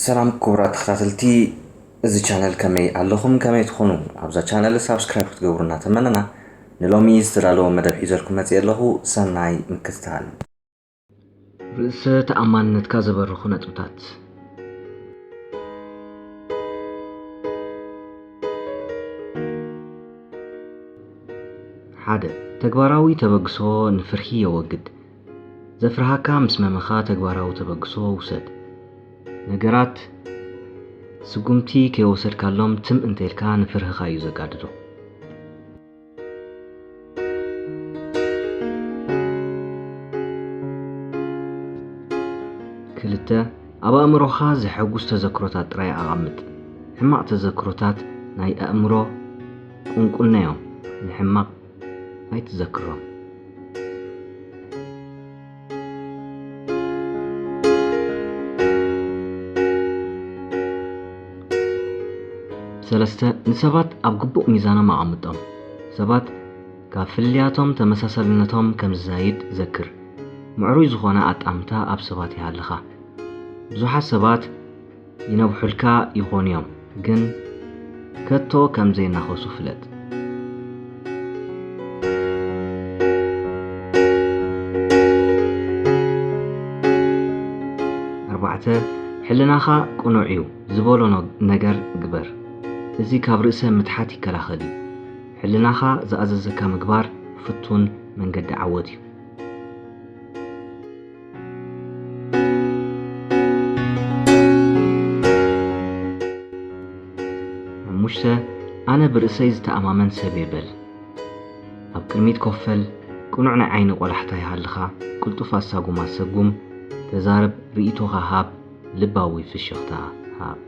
سلام كبرات خاتلتي እዚ ቻነል ከመይ ኣለኹም ከመይ ትኾኑ ኣብዛ ቻነል ሳብስክራይብ ክትገብሩና ተመነና ንሎሚ ዝተዳለወ መደብ ሒዘልኩም መፅእ ኣለኹ ሰናይ ምክትታል ርእሰ ተኣማንነትካ ዘበርኹ ነጥብታት ሓደ ተግባራዊ ተበግሶ ንፍርሒ የወግድ ዘፍርሃካ ምስ መመኻ ተግባራዊ ተበግሶ ውሰድ ነገራት ስጉምቲ ከይወሰድካሎም ትም እንተልካ ንፍርህኻ እዩ ዘጋድዶ ክልተ ኣብ ኣእምሮኻ ዘሐጉስ ተዘክሮታት ጥራይ ኣቐምጥ ሕማቕ ተዘክሮታት ናይ ኣእምሮ ቁንቁልናዮም ንሕማቕ ኣይትዘክሮም ሰለስተ ንሰባት ኣብ ግቡእ ሚዛኖም ኣቐምጦም ሰባት ካብ ፍልያቶም ተመሳሳልነቶም ከም ዝዛይድ ዘክር ምዕሩይ ዝኾነ ኣጣምታ ኣብ ሰባት ይሃለኻ ብዙሓት ሰባት ይነብሑልካ ይኾኑ እዮም ግን ከቶ ከም ዘይናኸሱ ፍለጥ ኣርባዕተ ሕልናኻ ቁኑዕ እዩ ዝበሎ ነገር ግበር እዚ ካብ ርእሰ ምትሓት ይከላኸል እዩ ሕልናኻ ዝኣዘዘካ ምግባር ፍቱን መንገዲ ዓወት እዩ ሓሙሽተ ኣነ ብርእሰይ ዝተኣማመን ሰብ ይበል ኣብ ቅድሚት ኮፈል ቁኑዕ ናይ ዓይኒ ቆላሕታ ይሃልኻ ቅልጡፍ ኣሳጉም ኣሰጉም ተዛረብ ርእይቶኻ ሃብ ልባዊ ፍሽኽታ ሃብ